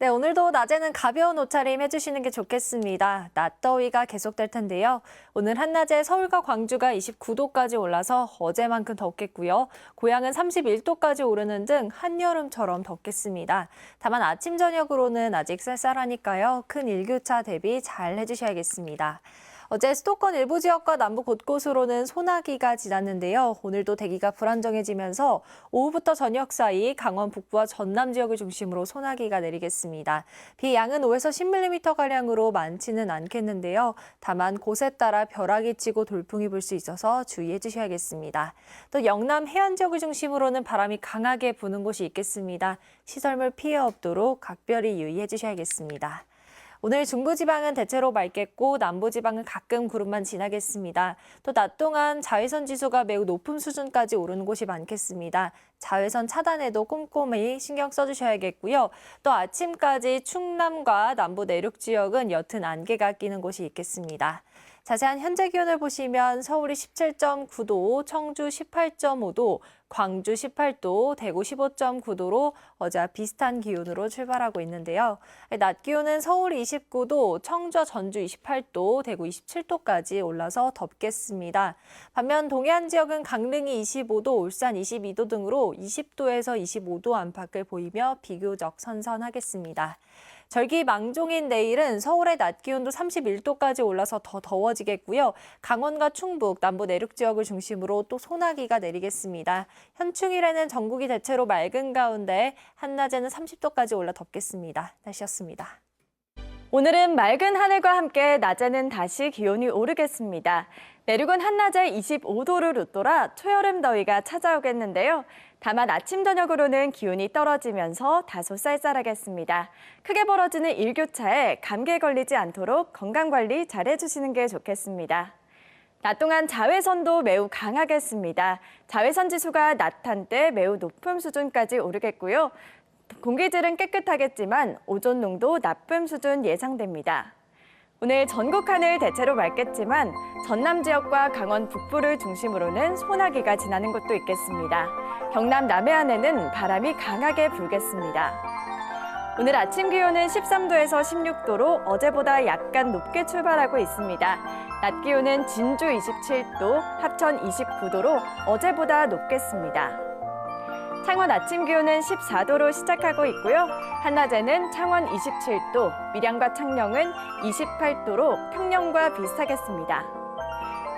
네, 오늘도 낮에는 가벼운 옷차림 해주시는 게 좋겠습니다. 낮더위가 계속될 텐데요. 오늘 한낮에 서울과 광주가 29도까지 올라서 어제만큼 덥겠고요. 고양은 31도까지 오르는 등 한여름처럼 덥겠습니다. 다만 아침 저녁으로는 아직 쌀쌀하니까요. 큰 일교차 대비 잘 해주셔야겠습니다. 어제 수도권 일부 지역과 남부 곳곳으로는 소나기가 지났는데요. 오늘도 대기가 불안정해지면서 오후부터 저녁 사이 강원 북부와 전남 지역을 중심으로 소나기가 내리겠습니다. 비 양은 5에서 10mm가량으로 많지는 않겠는데요. 다만 곳에 따라 벼락이 치고 돌풍이 불 수 있어서 주의해 주셔야겠습니다. 또 영남 해안 지역을 중심으로는 바람이 강하게 부는 곳이 있겠습니다. 시설물 피해 없도록 각별히 유의해 주셔야겠습니다. 오늘 중부지방은 대체로 맑겠고 남부지방은 가끔 구름만 지나겠습니다. 또 낮 동안 자외선 지수가 매우 높은 수준까지 오르는 곳이 많겠습니다. 자외선 차단에도 꼼꼼히 신경 써주셔야겠고요. 또 아침까지 충남과 남부 내륙 지역은 옅은 안개가 끼는 곳이 있겠습니다. 자세한 현재 기온을 보시면 서울이 17.9도, 청주 18.5도, 광주 18도, 대구 15.9도로 어제와 비슷한 기온으로 출발하고 있는데요. 낮 기온은 서울 29도, 청주와 전주 28도, 대구 27도까지 올라서 덥겠습니다. 반면 동해안 지역은 강릉이 25도, 울산 22도 등으로 20도에서 25도 안팎을 보이며 비교적 선선하겠습니다. 절기 망종인 내일은 서울의 낮 기온도 31도까지 올라서 더 더워지겠고요. 강원과 충북, 남부 내륙 지역을 중심으로 또 소나기가 내리겠습니다. 현충일에는 전국이 대체로 맑은 가운데 한낮에는 30도까지 올라 덥겠습니다. 날씨였습니다. 오늘은 맑은 하늘과 함께 낮에는 다시 기온이 오르겠습니다. 내륙은 한낮에 25도를 웃돌아 초여름 더위가 찾아오겠는데요. 다만 아침 저녁으로는 기온이 떨어지면서 다소 쌀쌀하겠습니다. 크게 벌어지는 일교차에 감기에 걸리지 않도록 건강관리 잘 해주시는 게 좋겠습니다. 낮 동안 자외선도 매우 강하겠습니다. 자외선 지수가 낮 한때 매우 높은 수준까지 오르겠고요. 공기질은 깨끗하겠지만 오존 농도 나쁨 수준 예상됩니다. 오늘 전국 하늘 대체로 맑겠지만 전남 지역과 강원 북부를 중심으로는 소나기가 지나는 곳도 있겠습니다. 경남 남해안에는 바람이 강하게 불겠습니다. 오늘 아침 기온은 13도에서 16도로 어제보다 약간 높게 출발하고 있습니다. 낮 기온은 진주 27도, 합천 29도로 어제보다 높겠습니다. 창원 아침 기온은 14도로 시작하고 있고요. 한낮에는 창원 27도, 밀양과 창녕은 28도로 평년과 비슷하겠습니다.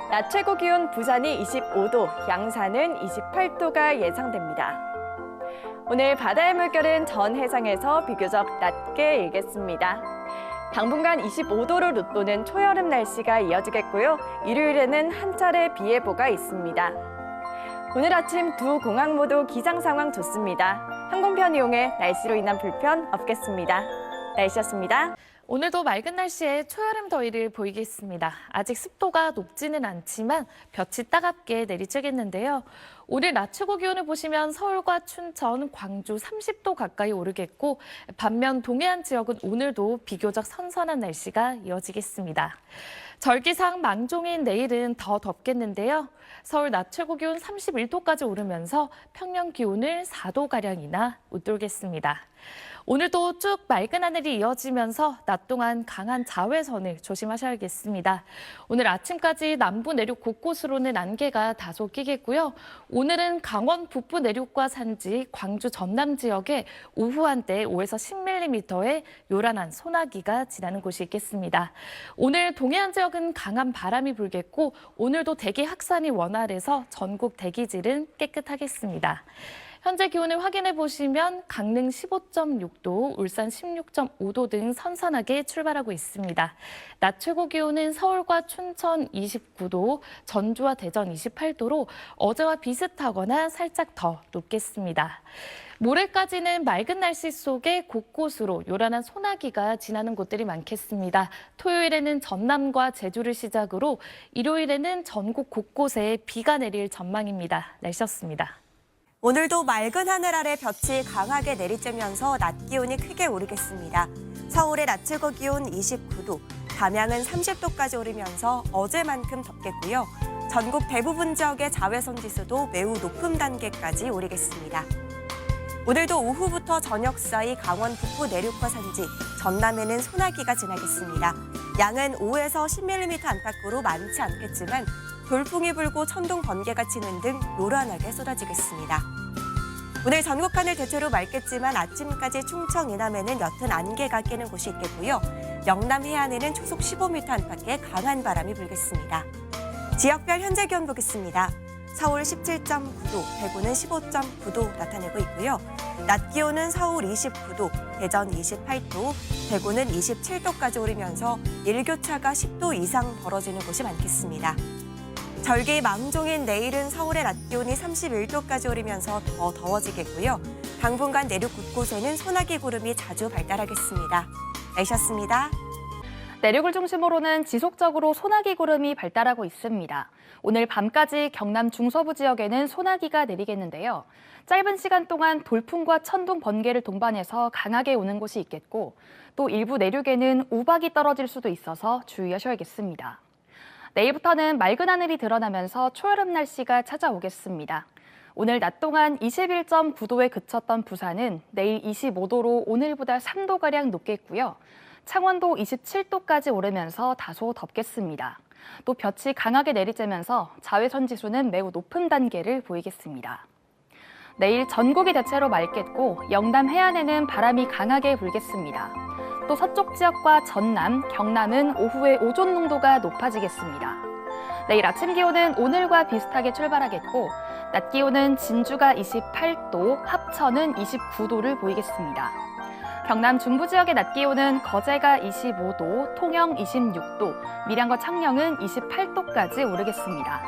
낮 최고 기온 부산이 25도, 양산은 28도가 예상됩니다. 오늘 바다의 물결은 전 해상에서 비교적 낮게 일겠습니다. 당분간 25도를 웃도는 초여름 날씨가 이어지겠고요. 일요일에는 한 차례 비 예보가 있습니다. 오늘 아침 두 공항 모두 기상 상황 좋습니다. 항공편 이용에 날씨로 인한 불편 없겠습니다. 날씨였습니다. 오늘도 맑은 날씨에 초여름 더위를 보이겠습니다. 아직 습도가 높지는 않지만 볕이 따갑게 내리쬐겠는데요. 오늘 낮 최고 기온을 보시면 서울과 춘천, 광주 30도 가까이 오르겠고 반면 동해안 지역은 오늘도 비교적 선선한 날씨가 이어지겠습니다. 절기상 망종인 내일은 더 덥겠는데요. 서울 낮 최고 기온 31도까지 오르면서 평년 기온을 4도가량이나 웃돌겠습니다. 오늘도 쭉 맑은 하늘이 이어지면서 낮 동안 강한 자외선을 조심하셔야겠습니다. 오늘 아침까지 남부 내륙 곳곳으로는 안개가 다소 끼겠고요. 오늘은 강원 북부 내륙과 산지, 광주 전남 지역에 오후 한때 5에서 10mm의 요란한 소나기가 지나는 곳이 있겠습니다. 오늘 동해안 지역은 강한 바람이 불겠고 오늘도 대기 확산이 원활해서 전국 대기질은 깨끗하겠습니다. 현재 기온을 확인해 보시면 강릉 15.6도, 울산 16.5도 등 선선하게 출발하고 있습니다. 낮 최고 기온은 서울과 춘천 29도, 전주와 대전 28도로 어제와 비슷하거나 살짝 더 높겠습니다. 모레까지는 맑은 날씨 속에 곳곳으로 요란한 소나기가 지나는 곳들이 많겠습니다. 토요일에는 전남과 제주를 시작으로 일요일에는 전국 곳곳에 비가 내릴 전망입니다. 날씨였습니다. 오늘도 맑은 하늘 아래 볕이 강하게 내리쬐면서 낮 기온이 크게 오르겠습니다. 서울의 낮 최고 기온 29도, 담양은 30도까지 오르면서 어제만큼 덥겠고요. 전국 대부분 지역의 자외선 지수도 매우 높은 단계까지 오르겠습니다. 오늘도 오후부터 저녁 사이 강원 북부 내륙과 산지, 전남에는 소나기가 지나겠습니다. 양은 5에서 10mm 안팎으로 많지 않겠지만 돌풍이 불고 천둥, 번개가 치는 등 요란하게 쏟아지겠습니다. 오늘 전국 하늘 대체로 맑겠지만 아침까지 충청 이남에는 옅은 안개가 끼는 곳이 있겠고요. 영남 해안에는 초속 15m 안팎의 강한 바람이 불겠습니다. 지역별 현재 기온 보겠습니다. 서울 17.9도, 대구는 15.9도 나타내고 있고요. 낮 기온은 서울 29도, 대전 28도, 대구는 27도까지 오르면서 일교차가 10도 이상 벌어지는 곳이 많겠습니다. 절기 망종인 내일은 서울의 낮 기온이 31도까지 오르면서 더 더워지겠고요. 당분간 내륙 곳곳에는 소나기 구름이 자주 발달하겠습니다. 날씨였습니다. 내륙을 중심으로는 지속적으로 소나기 구름이 발달하고 있습니다. 오늘 밤까지 경남 중서부 지역에는 소나기가 내리겠는데요. 짧은 시간 동안 돌풍과 천둥, 번개를 동반해서 강하게 오는 곳이 있겠고 또 일부 내륙에는 우박이 떨어질 수도 있어서 주의하셔야겠습니다. 내일부터는 맑은 하늘이 드러나면서 초여름 날씨가 찾아오겠습니다. 오늘 낮 동안 21.9도에 그쳤던 부산은 내일 25도로 오늘보다 3도가량 높겠고요. 창원도 27도까지 오르면서 다소 덥겠습니다. 또 볕이 강하게 내리쬐면서 자외선 지수는 매우 높은 단계를 보이겠습니다. 내일 전국이 대체로 맑겠고 영남 해안에는 바람이 강하게 불겠습니다. 또 서쪽 지역과 전남, 경남은 오후에 오존 농도가 높아지겠습니다. 내일 아침 기온은 오늘과 비슷하게 출발하겠고 낮 기온은 진주가 28도, 합천은 29도를 보이겠습니다. 경남 중부 지역의 낮 기온은 거제가 25도, 통영 26도, 밀양과 창녕은 28도까지 오르겠습니다.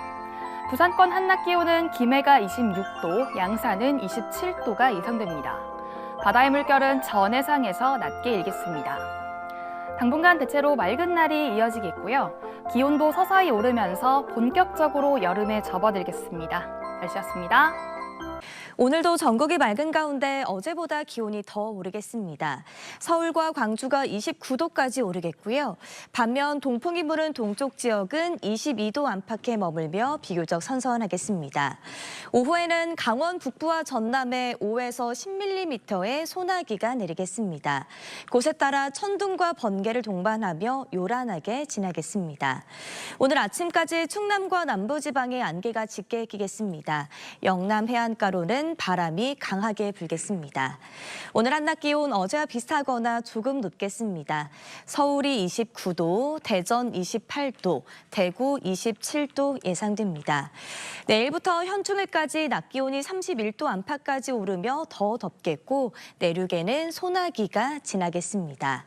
부산권 한낮 기온은 김해가 26도, 양산은 27도가 예상됩니다. 바다의 물결은 전해상에서 낮게 일겠습니다. 당분간 대체로 맑은 날이 이어지겠고요. 기온도 서서히 오르면서 본격적으로 여름에 접어들겠습니다. 날씨였습니다. 오늘도 전국이 맑은 가운데 어제보다 기온이 더 오르겠습니다. 서울과 광주가 29도까지 오르겠고요. 반면 동풍이 부는 동쪽 지역은 22도 안팎에 머물며 비교적 선선하겠습니다. 오후에는 강원 북부와 전남에 5에서 10mm의 소나기가 내리겠습니다. 곳에 따라 천둥과 번개를 동반하며 요란하게 지나겠습니다. 오늘 아침까지 충남과 남부지방에 안개가 짙게 끼겠습니다. 영남 해안가로는 바람이 강하게 불겠습니다. 오늘 한낮 기온 어제와 비슷하거나 조금 높겠습니다. 서울이 29도, 대전 28도, 대구 27도 예상됩니다. 내일부터 현충일까지 낮 기온이 31도 안팎까지 오르며 더 덥겠고 내륙에는 소나기가 지나겠습니다.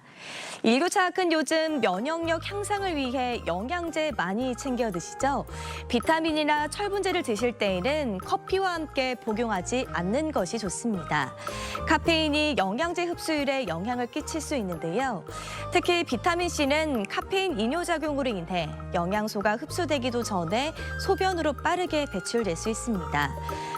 일교차가 큰 요즘 면역력 향상을 위해 영양제 많이 챙겨 드시죠? 비타민이나 철분제를 드실 때에는 커피와 함께 복용하지 않는 것이 좋습니다. 카페인이 영양제 흡수율에 영향을 끼칠 수 있는데요. 특히 비타민C는 카페인 이뇨작용으로 인해 영양소가 흡수되기도 전에 소변으로 빠르게 배출될 수 있습니다.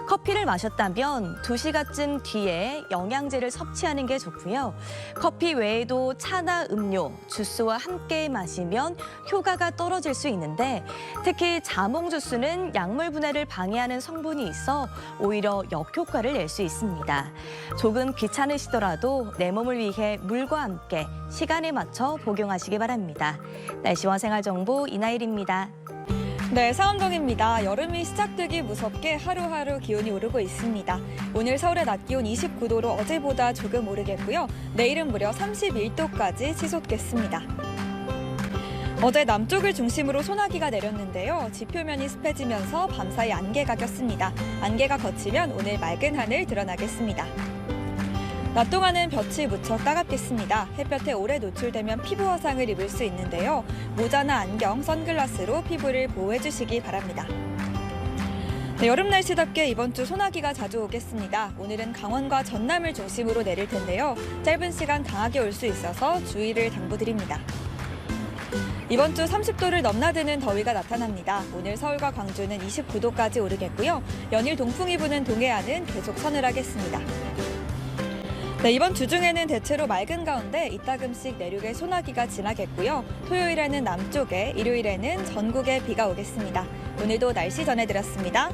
커피를 마셨다면 2시간쯤 뒤에 영양제를 섭취하는 게 좋고요. 커피 외에도 차나 음료, 주스와 함께 마시면 효과가 떨어질 수 있는데 특히 자몽 주스는 약물 분해를 방해하는 성분이 있어 오히려 역효과를 낼 수 있습니다. 조금 귀찮으시더라도 내 몸을 위해 물과 함께 시간에 맞춰 복용하시기 바랍니다. 날씨와 생활정보 이나일입니다. 네, 상암동입니다. 여름이 시작되기 무섭게 하루하루 기온이 오르고 있습니다. 오늘 서울의 낮 기온 29도로 어제보다 조금 오르겠고요. 내일은 무려 31도까지 치솟겠습니다. 어제 남쪽을 중심으로 소나기가 내렸는데요. 지표면이 습해지면서 밤사이 안개가 꼈습니다. 안개가 걷히면 오늘 맑은 하늘 드러나겠습니다. 낮 동안은 볕이 무척 따갑겠습니다. 햇볕에 오래 노출되면 피부 화상을 입을 수 있는데요. 모자나 안경, 선글라스로 피부를 보호해 주시기 바랍니다. 네, 여름 날씨답게 이번 주 소나기가 자주 오겠습니다. 오늘은 강원과 전남을 중심으로 내릴 텐데요. 짧은 시간 강하게 올 수 있어서 주의를 당부드립니다. 이번 주 30도를 넘나드는 더위가 나타납니다. 오늘 서울과 광주는 29도까지 오르겠고요. 연일 동풍이 부는 동해안은 계속 서늘하겠습니다. 네, 이번 주 중에는 대체로 맑은 가운데 이따금씩 내륙에 소나기가 지나겠고요. 토요일에는 남쪽에, 일요일에는 전국에 비가 오겠습니다. 오늘도 날씨 전해드렸습니다.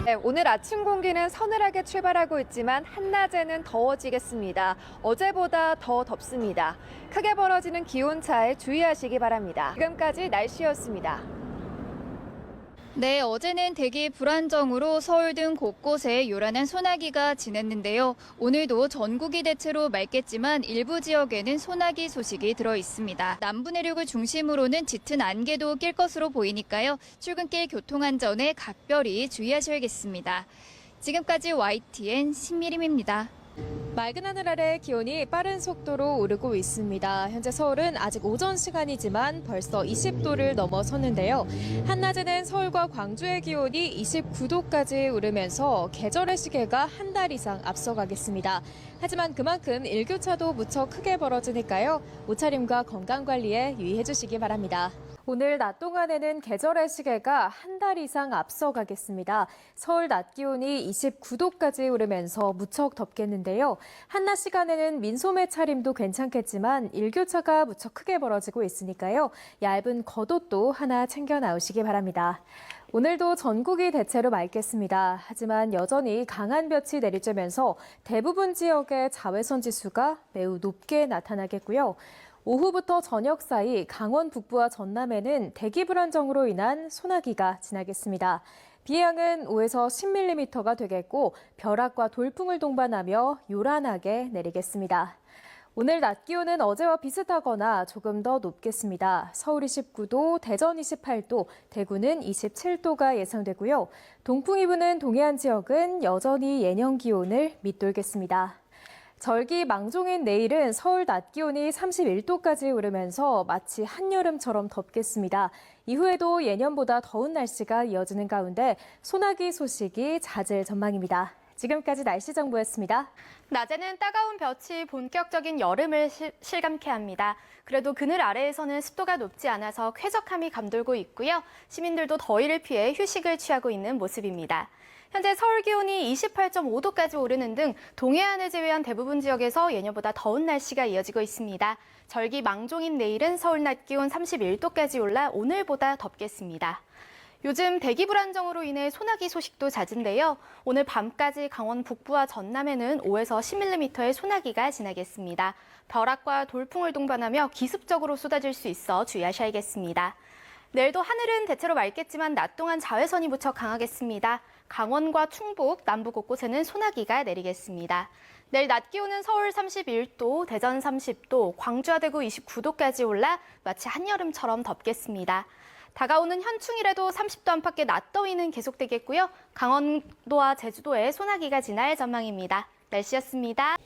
네, 오늘 아침 공기는 서늘하게 출발하고 있지만 한낮에는 더워지겠습니다. 어제보다 더 덥습니다. 크게 벌어지는 기온차에 주의하시기 바랍니다. 지금까지 날씨였습니다. 네, 어제는 대기 불안정으로 서울 등 곳곳에 요란한 소나기가 지냈는데요. 오늘도 전국이 대체로 맑겠지만 일부 지역에는 소나기 소식이 들어 있습니다. 남부 내륙을 중심으로는 짙은 안개도 낄 것으로 보이니까요. 출근길 교통안전에 각별히 주의하셔야겠습니다. 지금까지 YTN 신미림입니다. 맑은 하늘 아래 기온이 빠른 속도로 오르고 있습니다. 현재 서울은 아직 오전 시간이지만 벌써 20도를 넘어섰는데요. 한낮에는 서울과 광주의 기온이 29도까지 오르면서 계절의 시계가 한 달 이상 앞서가겠습니다. 하지만 그만큼 일교차도 무척 크게 벌어지니까요. 옷차림과 건강관리에 유의해 주시기 바랍니다. 오늘 낮 동안에는 계절의 시계가 한 달 이상 앞서가겠습니다. 서울 낮 기온이 29도까지 오르면서 무척 덥겠는데요. 한낮 시간에는 민소매 차림도 괜찮겠지만 일교차가 무척 크게 벌어지고 있으니까요. 얇은 겉옷도 하나 챙겨 나오시기 바랍니다. 오늘도 전국이 대체로 맑겠습니다. 하지만 여전히 강한 볕이 내리쬐면서 대부분 지역의 자외선 지수가 매우 높게 나타나겠고요. 오후부터 저녁 사이 강원 북부와 전남에는 대기 불안정으로 인한 소나기가 지나겠습니다. 비의 양은 5에서 10mm가 되겠고 벼락과 돌풍을 동반하며 요란하게 내리겠습니다. 오늘 낮 기온은 어제와 비슷하거나 조금 더 높겠습니다. 서울 29도, 대전 28도, 대구는 27도가 예상되고요. 동풍이 부는 동해안 지역은 여전히 예년 기온을 밑돌겠습니다. 절기 망종인 내일은 서울 낮 기온이 31도까지 오르면서 마치 한여름처럼 덥겠습니다. 이후에도 예년보다 더운 날씨가 이어지는 가운데 소나기 소식이 잦을 전망입니다. 지금까지 날씨 정보였습니다. 낮에는 따가운 볕이 본격적인 여름을 실감케 합니다. 그래도 그늘 아래에서는 습도가 높지 않아서 쾌적함이 감돌고 있고요. 시민들도 더위를 피해 휴식을 취하고 있는 모습입니다. 현재 서울 기온이 28.5도까지 오르는 등 동해안을 제외한 대부분 지역에서 예년보다 더운 날씨가 이어지고 있습니다. 절기 망종인 내일은 서울 낮 기온 31도까지 올라 오늘보다 덥겠습니다. 요즘 대기 불안정으로 인해 소나기 소식도 잦은데요. 오늘 밤까지 강원 북부와 전남에는 5에서 10mm의 소나기가 지나겠습니다. 벼락과 돌풍을 동반하며 기습적으로 쏟아질 수 있어 주의하셔야겠습니다. 내일도 하늘은 대체로 맑겠지만 낮 동안 자외선이 무척 강하겠습니다. 강원과 충북, 남부 곳곳에는 소나기가 내리겠습니다. 내일 낮 기온은 서울 31도, 대전 30도, 광주와 대구 29도까지 올라 마치 한여름처럼 덥겠습니다. 다가오는 현충일에도 30도 안팎의 낮더위는 계속되겠고요. 강원도와 제주도에 소나기가 지날 전망입니다. 날씨였습니다.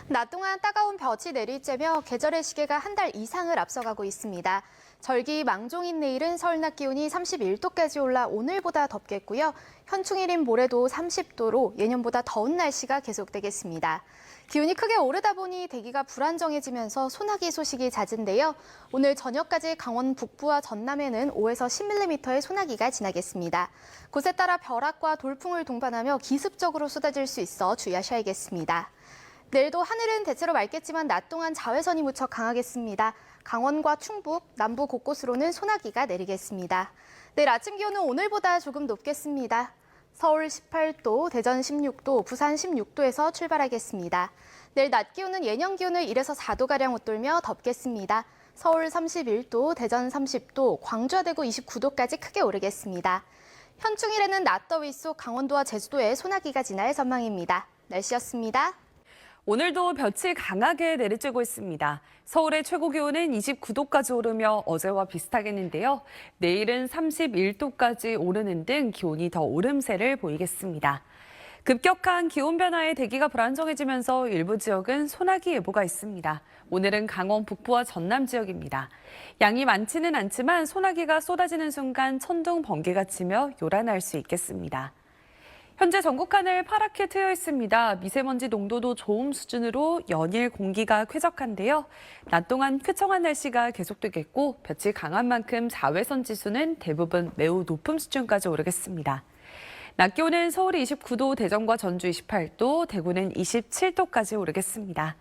낮 동안 따가운 볕이 내리쬐며 계절의 시계가 한 달 이상을 앞서가고 있습니다. 절기 망종인 내일은 서울 낮 기온이 31도까지 올라 오늘보다 덥겠고요. 현충일인 모레도 30도로 예년보다 더운 날씨가 계속되겠습니다. 기온이 크게 오르다 보니 대기가 불안정해지면서 소나기 소식이 잦은데요. 오늘 저녁까지 강원 북부와 전남에는 5에서 10mm의 소나기가 지나겠습니다. 곳에 따라 벼락과 돌풍을 동반하며 기습적으로 쏟아질 수 있어 주의하셔야겠습니다. 내일도 하늘은 대체로 맑겠지만 낮 동안 자외선이 무척 강하겠습니다. 강원과 충북, 남부 곳곳으로는 소나기가 내리겠습니다. 내일 아침 기온은 오늘보다 조금 높겠습니다. 서울 18도, 대전 16도, 부산 16도에서 출발하겠습니다. 내일 낮 기온은 예년 기온을 1에서 4도가량 웃돌며 덥겠습니다. 서울 31도, 대전 30도, 광주와 대구 29도까지 크게 오르겠습니다. 현충일에는 낮더위 속 강원도와 제주도에 소나기가 지날 전망입니다. 날씨였습니다. 오늘도 볕이 강하게 내리쬐고 있습니다. 서울의 최고 기온은 29도까지 오르며 어제와 비슷하겠는데요. 내일은 31도까지 오르는 등 기온이 더 오름세를 보이겠습니다. 급격한 기온 변화에 대기가 불안정해지면서 일부 지역은 소나기 예보가 있습니다. 오늘은 강원 북부와 전남 지역입니다. 양이 많지는 않지만 소나기가 쏟아지는 순간 천둥, 번개가 치며 요란할 수 있겠습니다. 현재 전국 하늘 파랗게 트여 있습니다. 미세먼지 농도도 좋음 수준으로 연일 공기가 쾌적한데요. 낮 동안 쾌청한 날씨가 계속되겠고 볕이 강한 만큼 자외선 지수는 대부분 매우 높은 수준까지 오르겠습니다. 낮 기온은 서울이 29도, 대전과 전주 28도, 대구는 27도까지 오르겠습니다.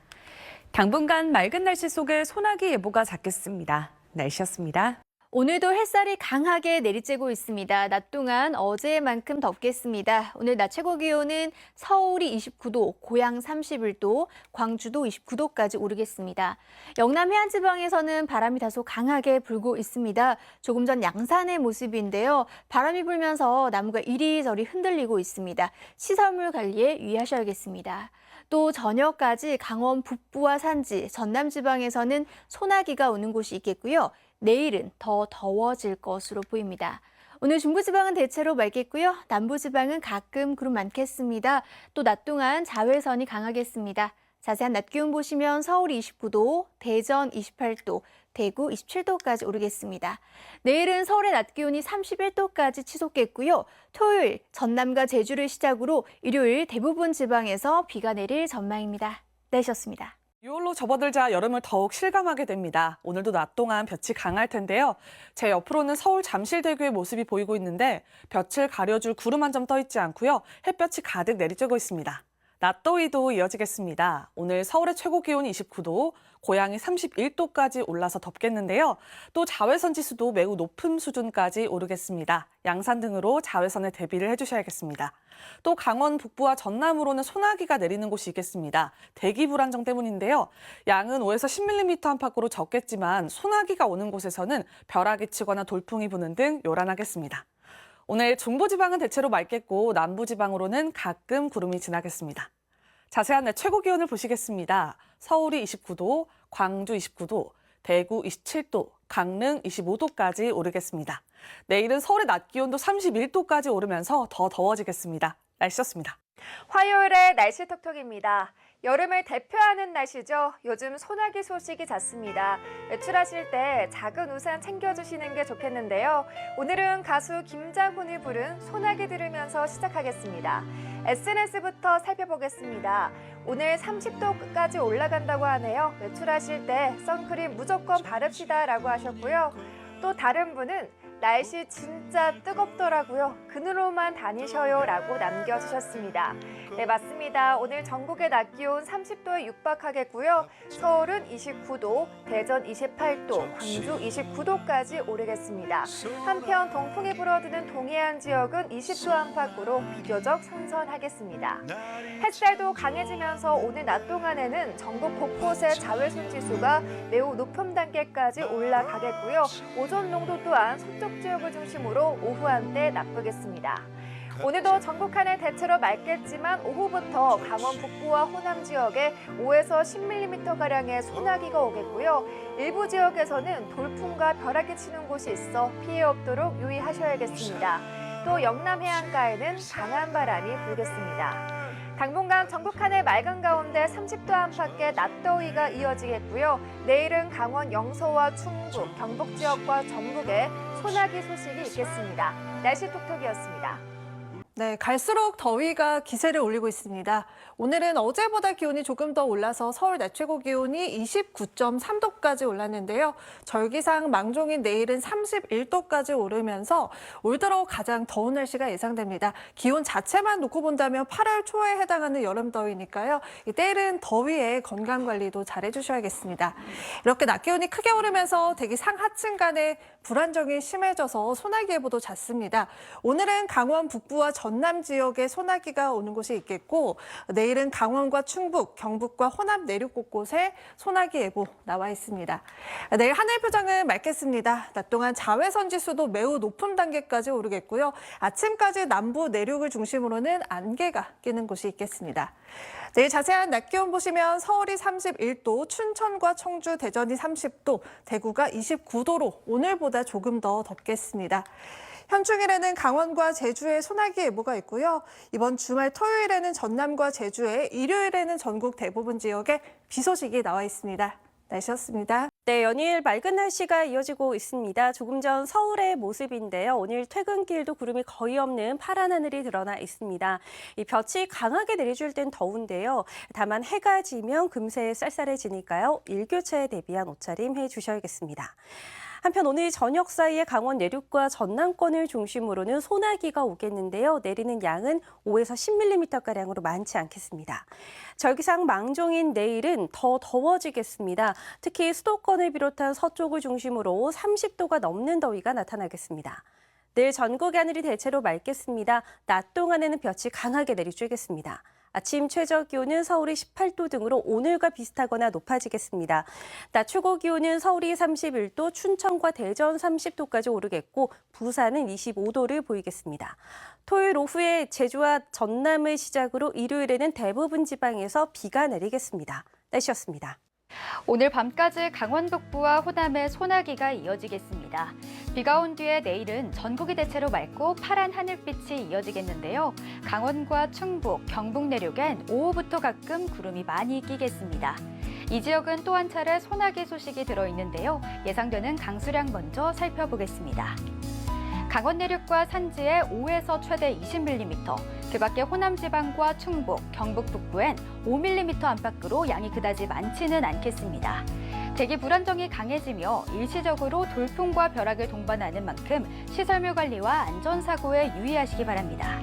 당분간 맑은 날씨 속에 소나기 예보가 잦겠습니다. 날씨였습니다. 오늘도 햇살이 강하게 내리쬐고 있습니다. 낮 동안 어제만큼 덥겠습니다. 오늘 낮 최고 기온은 서울이 29도, 고양 31도, 광주도 29도까지 오르겠습니다. 영남 해안지방에서는 바람이 다소 강하게 불고 있습니다. 조금 전 양산의 모습인데요. 바람이 불면서 나무가 이리저리 흔들리고 있습니다. 시설물 관리에 유의하셔야겠습니다. 또 저녁까지 강원 북부와 산지, 전남 지방에서는 소나기가 오는 곳이 있겠고요. 내일은 더 더워질 것으로 보입니다. 오늘 중부지방은 대체로 맑겠고요. 남부지방은 가끔 구름 많겠습니다. 또 낮 동안 자외선이 강하겠습니다. 자세한 낮 기온 보시면 서울이 29도, 대전 28도, 대구 27도까지 오르겠습니다. 내일은 서울의 낮 기온이 31도까지 치솟겠고요. 토요일 전남과 제주를 시작으로 일요일 대부분 지방에서 비가 내릴 전망입니다. 날씨였습니다. 6월로 접어들자 여름을 더욱 실감하게 됩니다. 오늘도 낮 동안 볕이 강할 텐데요. 제 옆으로는 서울 잠실대교의 모습이 보이고 있는데 볕을 가려줄 구름 한 점 떠 있지 않고요. 햇볕이 가득 내리쬐고 있습니다. 낮더위도 이어지겠습니다. 오늘 서울의 최고 기온이 29도, 고양이 31도까지 올라서 덥겠는데요. 또 자외선 지수도 매우 높은 수준까지 오르겠습니다. 양산 등으로 자외선에 대비를 해주셔야겠습니다. 또 강원 북부와 전남으로는 소나기가 내리는 곳이 있겠습니다. 대기 불안정 때문인데요. 양은 5에서 10mm 안팎으로 적겠지만 소나기가 오는 곳에서는 벼락이 치거나 돌풍이 부는 등 요란하겠습니다. 오늘 중부지방은 대체로 맑겠고 남부지방으로는 가끔 구름이 지나겠습니다. 자세한 날 최고 기온을 보시겠습니다. 서울이 29도, 광주 29도, 대구 27도, 강릉 25도까지 오르겠습니다. 내일은 서울의 낮 기온도 31도까지 오르면서 더 더워지겠습니다. 날씨였습니다. 화요일에 날씨 톡톡입니다. 여름을 대표하는 날씨죠. 요즘 소나기 소식이 잦습니다. 외출하실 때 작은 우산 챙겨주시는 게 좋겠는데요. 오늘은 가수 김장훈이 부른 소나기 들으면서 시작하겠습니다. SNS부터 살펴보겠습니다. 오늘 30도까지 올라간다고 하네요. 외출하실 때 선크림 무조건 바릅시다 라고 하셨고요. 또 다른 분은 날씨 진짜 뜨겁더라고요. 그늘로만 다니셔요 라고 남겨주셨습니다. 네, 맞습니다. 오늘 전국의 낮 기온 30도에 육박하겠고요. 서울은 29도, 대전 28도, 광주 29도까지 오르겠습니다. 한편 동풍이 불어드는 동해안 지역은 20도 안팎으로 비교적 선선하겠습니다. 햇살도 강해지면서 오늘 낮 동안에는 전국 곳곳의 자외선 지수가 매우 높은 단계까지 올라가겠고요. 오존 농도 또한 서쪽 지역을 중심으로 오후 한때 나쁘겠습니다. 오늘도 전국 한해 대체로 맑겠지만 오후부터 강원 북부와 호남 지역에 5에서 10mm가량의 소나기가 오겠고요. 일부 지역에서는 돌풍과 벼락이 치는 곳이 있어 피해 없도록 유의하셔야겠습니다. 또 영남 해안가에는 강한 바람이 불겠습니다. 당분간 전국 한해 맑은 가운데 30도 안팎의 낮더위가 이어지겠고요. 내일은 강원 영서와 충북, 경북 지역과 전북에 소나기 소식이 있겠습니다. 날씨 톡톡이었습니다. 네, 갈수록 더위가 기세를 올리고 있습니다. 오늘은 어제보다 기온이 조금 더 올라서 서울 낮 최고 기온이 29.3도까지 올랐는데요. 절기상 망종인 내일은 31도까지 오르면서 올 들어 가장 더운 날씨가 예상됩니다. 기온 자체만 놓고 본다면 8월 초에 해당하는 여름 더위니까요. 때일은 더위에 건강 관리도 잘 해주셔야겠습니다. 이렇게 낮 기온이 크게 오르면서 대기 상하층 간의 불안정이 심해져서 소나기 예보도 잦습니다. 오늘은 강원 북부와 전남 지역에 소나기가 오는 곳이 있겠고 내일은 강원과 충북, 경북과 호남 내륙 곳곳에 소나기 예보 나와 있습니다. 내일 하늘 표정은 맑겠습니다. 낮 동안 자외선 지수도 매우 높은 단계까지 오르겠고요. 아침까지 남부 내륙을 중심으로는 안개가 끼는 곳이 있겠습니다. 내일 자세한 낮 기온 보시면 서울이 31도, 춘천과 청주, 대전이 30도, 대구가 29도로 오늘보다 조금 더 덥겠습니다. 현충일에는 강원과 제주에 소나기 예보가 있고요. 이번 주말 토요일에는 전남과 제주에, 일요일에는 전국 대부분 지역에 비 소식이 나와 있습니다. 날씨였습니다. 네, 연일 맑은 날씨가 이어지고 있습니다. 조금 전 서울의 모습인데요. 오늘 퇴근길도 구름이 거의 없는 파란 하늘이 드러나 있습니다. 이 볕이 강하게 내리줄 땐 더운데요. 다만 해가 지면 금세 쌀쌀해지니까요. 일교차에 대비한 옷차림 해주셔야겠습니다. 한편 오늘 저녁 사이에 강원 내륙과 전남권을 중심으로는 소나기가 오겠는데요. 내리는 양은 5에서 10mm가량으로 많지 않겠습니다. 절기상 망종인 내일은 더 더워지겠습니다. 특히 수도권을 비롯한 서쪽을 중심으로 30도가 넘는 더위가 나타나겠습니다. 내일 전국의 하늘이 대체로 맑겠습니다. 낮 동안에는 볕이 강하게 내리쬐겠습니다. 아침 최저 기온은 서울이 18도 등으로 오늘과 비슷하거나 높아지겠습니다. 낮 최고 기온은 서울이 31도, 춘천과 대전 30도까지 오르겠고 부산은 25도를 보이겠습니다. 토요일 오후에 제주와 전남을 시작으로 일요일에는 대부분 지방에서 비가 내리겠습니다. 날씨였습니다. 오늘 밤까지 강원 북부와 호남에 소나기가 이어지겠습니다. 비가 온 뒤에 내일은 전국이 대체로 맑고 파란 하늘빛이 이어지겠는데요. 강원과 충북, 경북 내륙엔 오후부터 가끔 구름이 많이 끼겠습니다. 이 지역은 또 한 차례 소나기 소식이 들어있는데요. 예상되는 강수량 먼저 살펴보겠습니다. 강원 내륙과 산지에 5에서 최대 20mm, 그 밖에 호남 지방과 충북, 경북 북부엔 5mm 안팎으로 양이 그다지 많지는 않겠습니다. 대기 불안정이 강해지며 일시적으로 돌풍과 벼락을 동반하는 만큼 시설물 관리와 안전사고에 유의하시기 바랍니다.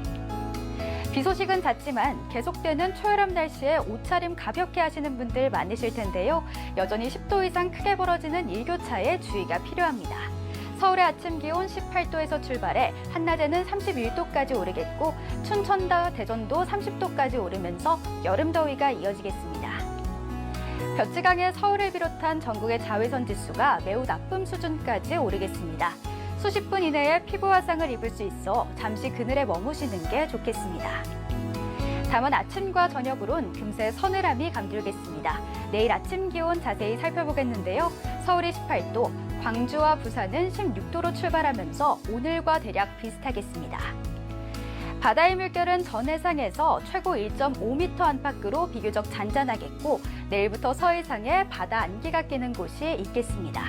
비 소식은 잦지만 계속되는 초여름 날씨에 옷차림 가볍게 하시는 분들 많으실 텐데요. 여전히 10도 이상 크게 벌어지는 일교차에 주의가 필요합니다. 서울의 아침 기온 18도에서 출발해 한낮에는 31도까지 오르겠고 춘천과 대전도 30도까지 오르면서 여름 더위가 이어지겠습니다. 볕이 강해 서울을 비롯한 전국의 자외선 지수가 매우 나쁨 수준까지 오르겠습니다. 수십 분 이내에 피부 화상을 입을 수 있어 잠시 그늘에 머무시는 게 좋겠습니다. 다만 아침과 저녁으론 금세 서늘함이 감돌겠습니다. 내일 아침 기온 자세히 살펴보겠는데요. 서울이 18도, 광주와 부산은 16도로 출발하면서 오늘과 대략 비슷하겠습니다. 바다의 물결은 전 해상에서 최고 1.5m 안팎으로 비교적 잔잔하겠고 내일부터 서해상에 바다 안개가 끼는 곳이 있겠습니다.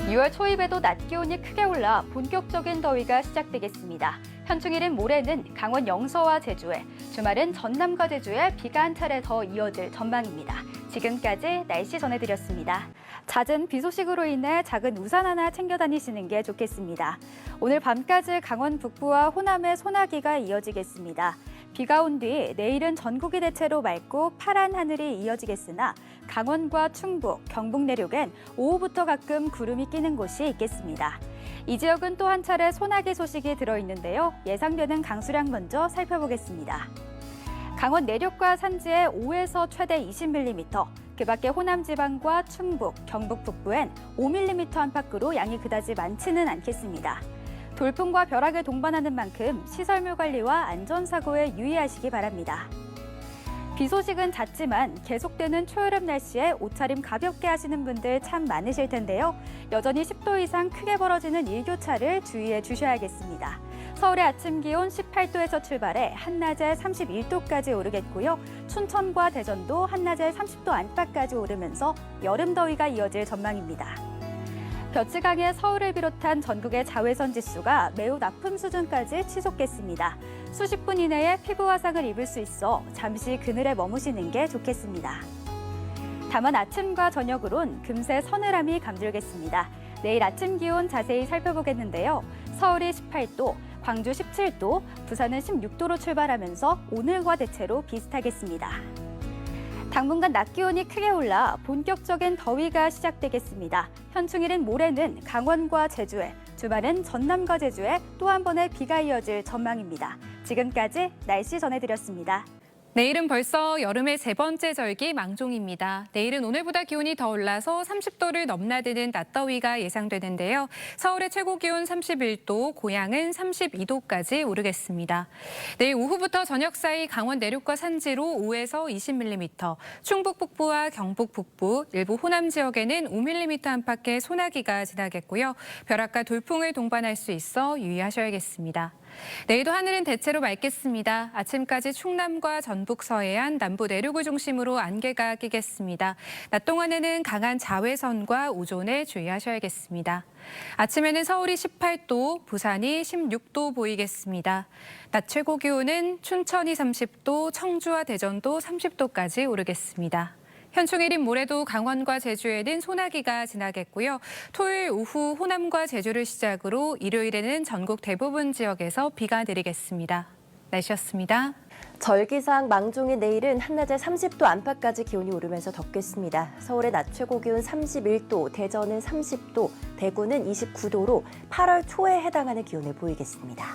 6월 초입에도 낮 기온이 크게 올라 본격적인 더위가 시작되겠습니다. 현충일인 모레는 강원 영서와 제주에, 주말은 전남과 제주에 비가 한 차례 더 이어질 전망입니다. 지금까지 날씨 전해드렸습니다. 잦은 비 소식으로 인해 작은 우산 하나 챙겨 다니시는 게 좋겠습니다. 오늘 밤까지 강원 북부와 호남에 소나기가 이어지겠습니다. 비가 온 뒤 내일은 전국이 대체로 맑고 파란 하늘이 이어지겠으나 강원과 충북, 경북 내륙엔 오후부터 가끔 구름이 끼는 곳이 있겠습니다. 이 지역은 또 한 차례 소나기 소식이 들어있는데요. 예상되는 강수량 먼저 살펴보겠습니다. 강원 내륙과 산지에 5에서 최대 20mm, 그 밖에 호남 지방과 충북, 경북 북부엔 5mm 안팎으로 양이 그다지 많지는 않겠습니다. 돌풍과 벼락을 동반하는 만큼 시설물 관리와 안전사고에 유의하시기 바랍니다. 비 소식은 잦지만 계속되는 초여름 날씨에 옷차림 가볍게 하시는 분들 참 많으실 텐데요. 여전히 10도 이상 크게 벌어지는 일교차를 주의해 주셔야겠습니다. 서울의 아침 기온 18도에서 출발해 한낮에 31도까지 오르겠고요. 춘천과 대전도 한낮에 30도 안팎까지 오르면서 여름 더위가 이어질 전망입니다. 볕이 강해 서울을 비롯한 전국의 자외선 지수가 매우 나쁨 수준까지 치솟겠습니다. 수십 분 이내에 피부 화상을 입을 수 있어 잠시 그늘에 머무시는 게 좋겠습니다. 다만 아침과 저녁으론 금세 서늘함이 감돌겠습니다. 내일 아침 기온 자세히 살펴보겠는데요. 서울이 18도, 광주 17도, 부산은 16도로 출발하면서 오늘과 대체로 비슷하겠습니다. 당분간 낮 기온이 크게 올라 본격적인 더위가 시작되겠습니다. 현충일인 모레는 강원과 제주에, 주말은 전남과 제주에 또 한 번의 비가 이어질 전망입니다. 지금까지 날씨 전해드렸습니다. 내일은 벌써 여름의 세 번째 절기 망종입니다. 내일은 오늘보다 기온이 더 올라서 30도를 넘나드는 낮더위가 예상되는데요. 서울의 최고 기온 31도, 고양은 32도까지 오르겠습니다. 내일 오후부터 저녁 사이 강원 내륙과 산지로 5에서 20mm, 충북 북부와 경북 북부, 일부 호남 지역에는 5mm 안팎의 소나기가 지나겠고요. 벼락과 돌풍을 동반할 수 있어 유의하셔야겠습니다. 내일도 하늘은 대체로 맑겠습니다. 아침까지 충남과 전북 서해안, 남부 내륙을 중심으로 안개가 끼겠습니다. 낮 동안에는 강한 자외선과 오존에 주의하셔야겠습니다. 아침에는 서울이 18도, 부산이 16도 보이겠습니다. 낮 최고 기온은 춘천이 30도, 청주와 대전도 30도까지 오르겠습니다. 현충일인 모레도 강원과 제주에는 소나기가 지나겠고요. 토요일 오후 호남과 제주를 시작으로 일요일에는 전국 대부분 지역에서 비가 내리겠습니다. 날씨였습니다. 절기상 망종인 내일은 한낮에 30도 안팎까지 기온이 오르면서 덥겠습니다. 서울의 낮 최고 기온 31도, 대전은 30도, 대구는 29도로 8월 초에 해당하는 기온을 보이겠습니다.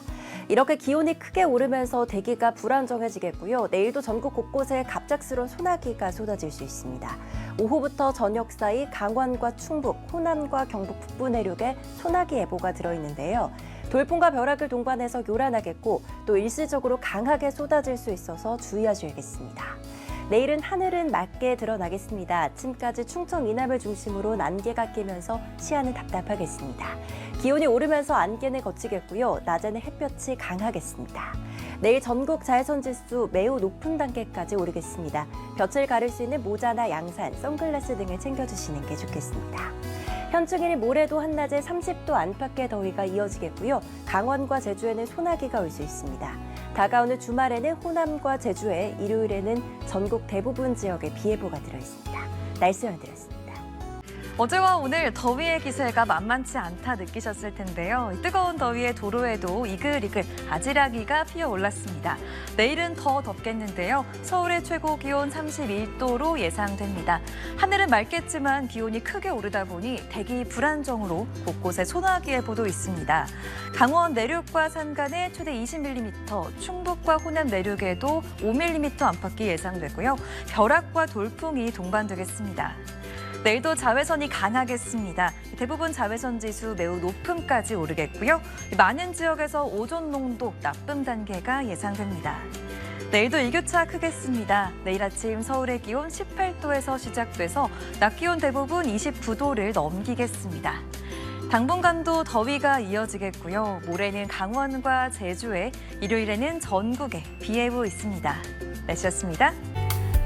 이렇게 기온이 크게 오르면서 대기가 불안정해지겠고요. 내일도 전국 곳곳에 갑작스러운 소나기가 쏟아질 수 있습니다. 오후부터 저녁 사이 강원과 충북, 호남과 경북 북부 내륙에 소나기 예보가 들어있는데요. 돌풍과 벼락을 동반해서 요란하겠고 또 일시적으로 강하게 쏟아질 수 있어서 주의하셔야겠습니다. 내일은 하늘은 맑게 드러나겠습니다. 아침까지 충청 이남을 중심으로 안개가 끼면서 시야는 답답하겠습니다. 기온이 오르면서 안개는 걷히겠고요. 낮에는 햇볕이 강하겠습니다. 내일 전국 자외선 지수 매우 높은 단계까지 오르겠습니다. 볕을 가릴 수 있는 모자나 양산, 선글라스 등을 챙겨주시는 게 좋겠습니다. 현충일인 모레도 한낮에 30도 안팎의 더위가 이어지겠고요. 강원과 제주에는 소나기가 올 수 있습니다. 다가오는 주말에는 호남과 제주에, 일요일에는 전국 대부분 지역에 비 예보가 들어있습니다. 날씨 전해드렸습니다. 어제와 오늘 더위의 기세가 만만치 않다 느끼셨을 텐데요. 뜨거운 더위에 도로에도 이글이글 아지랑이가 피어올랐습니다. 내일은 더 덥겠는데요. 서울의 최고 기온 31도로 예상됩니다. 하늘은 맑겠지만 기온이 크게 오르다 보니 대기 불안정으로 곳곳에 소나기 예보도 있습니다. 강원 내륙과 산간에 최대 20mm, 충북과 호남 내륙에도 5mm 안팎이 예상되고요. 벼락과 돌풍이 동반되겠습니다. 내일도 자외선이 강하겠습니다. 대부분 자외선 지수 매우 높음까지 오르겠고요. 많은 지역에서 오존 농도 나쁨 단계가 예상됩니다. 내일도 일교차 크겠습니다. 내일 아침 서울의 기온 18도에서 시작돼서 낮 기온 대부분 29도를 넘기겠습니다. 당분간도 더위가 이어지겠고요. 모레는 강원과 제주에, 일요일에는 전국에 비 예보 있습니다. 날씨였습니다.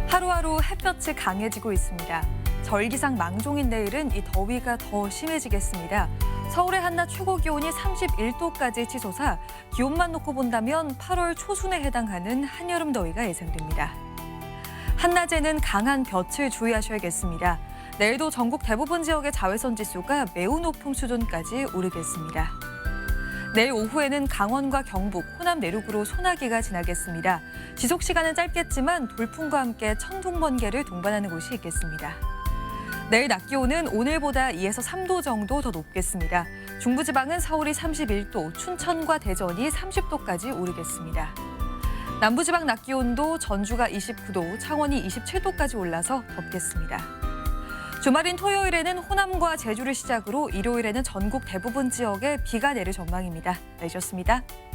하루하루 햇볕이 강해지고 있습니다. 절기상 망종인 내일은 이 더위가 더 심해지겠습니다. 서울의 한낮 최고 기온이 31도까지 치솟아 기온만 놓고 본다면 8월 초순에 해당하는 한여름 더위가 예상됩니다. 한낮에는 강한 볕을 주의하셔야겠습니다. 내일도 전국 대부분 지역의 자외선 지수가 매우 높은 수준까지 오르겠습니다. 내일 오후에는 강원과 경북, 호남 내륙으로 소나기가 지나겠습니다. 지속 시간은 짧겠지만 돌풍과 함께 천둥, 번개를 동반하는 곳이 있겠습니다. 내일 낮 기온은 오늘보다 2에서 3도 정도 더 높겠습니다. 중부지방은 서울이 31도, 춘천과 대전이 30도까지 오르겠습니다. 남부지방 낮 기온도 전주가 29도, 창원이 27도까지 올라서 덥겠습니다. 주말인 토요일에는 호남과 제주를 시작으로 일요일에는 전국 대부분 지역에 비가 내릴 전망입니다. 날씨였습니다.